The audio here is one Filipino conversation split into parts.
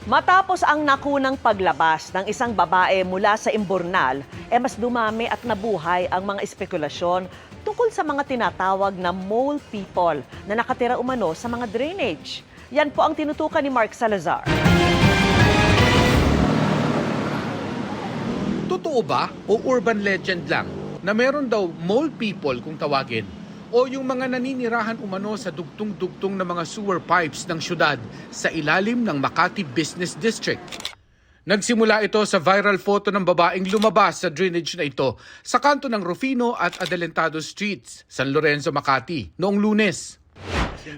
Matapos ang nakunang paglabas ng isang babae mula sa imburnal, mas dumami at nabuhay ang mga espekulasyon tungkol sa mga tinatawag na mole people na nakatira umano sa mga drainage. Yan po ang tinutukan ni Mark Salazar. Totoo ba o urban legend lang na meron daw mole people kung tawagin o yung mga naninirahan umano sa dugtong-dugtong na mga sewer pipes ng syudad sa ilalim ng Makati Business District? Nagsimula ito sa viral photo ng babaeng lumabas sa drainage na ito sa kanto ng Rufino at Adelantado Streets, San Lorenzo, Makati noong Lunes.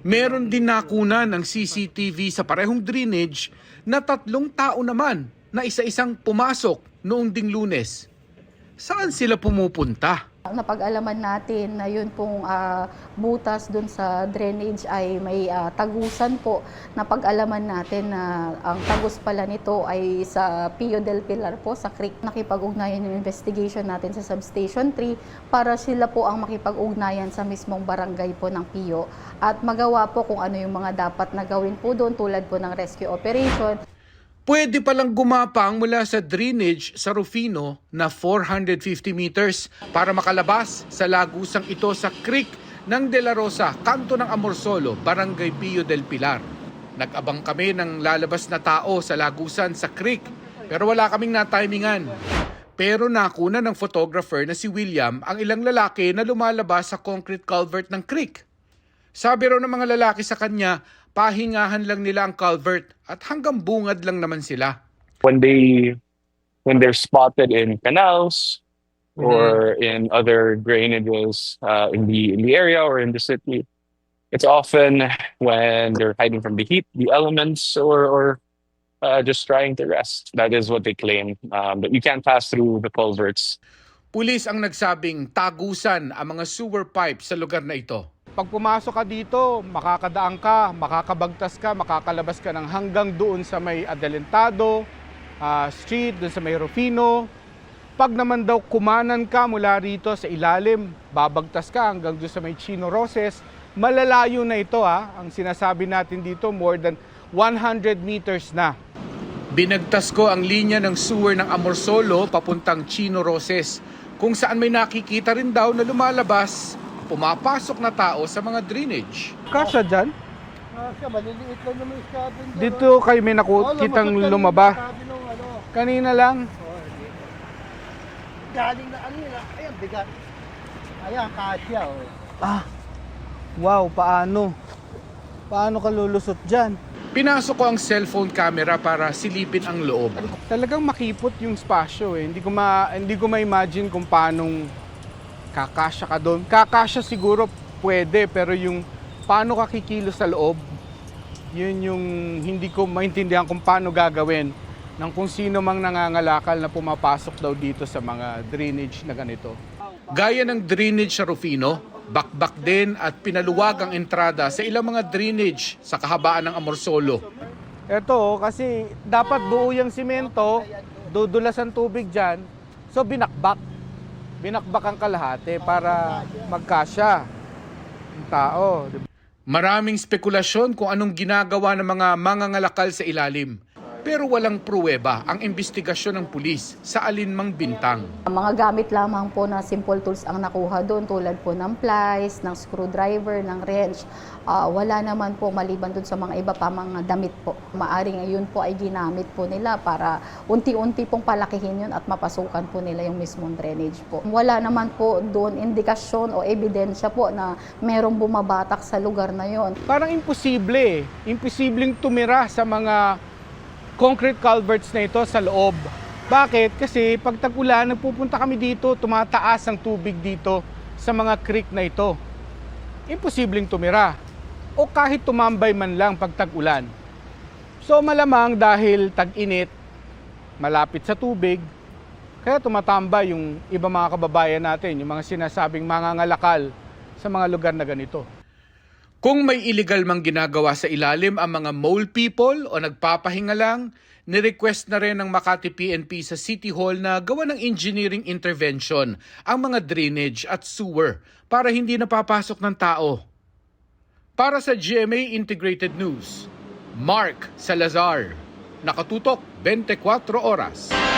Meron din nakunan ng CCTV sa parehong drainage na 3 tao naman na isa-isang pumasok noong ding Lunes. Saan sila pumupunta? Napag-alaman natin na yun pong butas dun sa drainage ay may tagusan po. Napag-alaman natin na ang tagus pala nito ay sa Pio del Pilar po, sa creek. Nakipag-ugnayan yung investigation natin sa Substation 3 para sila po ang makipag-ugnayan sa mismong barangay po ng Pio at magawa po kung ano yung mga dapat na gawin po doon tulad po ng rescue operation. Pwede palang gumapang mula sa drainage sa Rufino na 450 meters para makalabas sa lagusang ito sa creek ng De La Rosa, kanto ng Amorsolo, Barangay Pio del Pilar. Nag-abang kami ng lalabas na tao sa lagusan sa creek pero wala kaming natimingan. Pero nakuna ng photographer na si William ang ilang lalaki na lumalabas sa concrete culvert ng creek. Sabi raw ng mga lalaki sa kanya, pahingahan lang nila ang culvert at hanggang bungad lang naman sila. When they're spotted in canals or in other drainages in the area or in the city, it's often when they're hiding from the heat, the elements, or just trying to rest. That is what they claim. That you can't pass through the culverts. Pulis ang nagsabing tagusan ang mga sewer pipes sa lugar na ito. Pag pumasok ka dito, makakadaan ka, makakabagtas ka, makakalabas ka ng hanggang doon sa may Adelantado Street, doon sa may Rufino. Pag naman daw kumanan ka mula rito sa ilalim, babagtas ka hanggang doon sa may Chino Roses, malalayo na ito Ang sinasabi natin dito, more than 100 meters na. Binagtas ko ang linya ng sewer ng Amorsolo papuntang Chino Roses, kung saan may nakikita rin daw na lumalabas, pumapasok na tao sa mga drainage. Kasya dyan? Kasya, maliliit lang naman yung cabin. Dito kayo may nakukitang lumaba. Kanina lang. Galing na ano yun, ayan, bigat. Ayan, kasya. Wow, paano? Paano ka lulusot dyan? Pinasok ko ang cellphone camera para silipin ang loob. Talagang makipot yung spasyo Hindi ko ma-imagine kung paanong kakasya ka doon. Kakasya siguro pwede, pero yung paano ka kikilos sa loob, yun yung hindi ko maintindihan kung paano gagawin ng kung sino mang nangangalakal na pumapasok daw dito sa mga drainage na ganito. Gaya ng drainage sa Rufino, bakbak din at pinaluwag ang entrada sa ilang mga drainage sa kahabaan ng Amorsolo. Ito, kasi dapat buo yung simento, dudulas ang tubig dyan, so binakbak ang kalahati para magkasya ang tao. Maraming spekulasyon kung anong ginagawa ng mga mangangalakal sa ilalim. Pero walang pruweba ang investigasyon ng pulis sa alinmang bintang. Mga gamit lamang po na simple tools ang nakuha doon tulad po ng plies, ng screwdriver, ng wrench. Wala naman po maliban doon sa mga iba pa mga damit po. Maaring yun po ay ginamit po nila para unti-unti pong palakihin yun at mapasukan po nila yung mismong drainage po. Wala naman po doon indikasyon o ebidensya po na merong bumabatak sa lugar na yun. Parang imposible. Imposibleng tumira sa mga concrete culverts na ito sa loob. Bakit? Kasi pag tag-ulan, nagpupunta kami dito, tumataas ang tubig dito sa mga creek na ito. Imposibleng tumira. O kahit tumambay man lang pag tag-ulan. So malamang dahil tag-init, malapit sa tubig, kaya tumatambay yung iba mga kababayan natin, yung mga sinasabing mangangalakal sa mga lugar na ganito. Kung may illegal mang ginagawa sa ilalim ang mga mole people o nagpapahinga lang, ni-request na rin ng Makati PNP sa City Hall na gawa ng engineering intervention ang mga drainage at sewer para hindi napapasok ng tao. Para sa GMA Integrated News, Mark Salazar. Nakatutok 24 oras.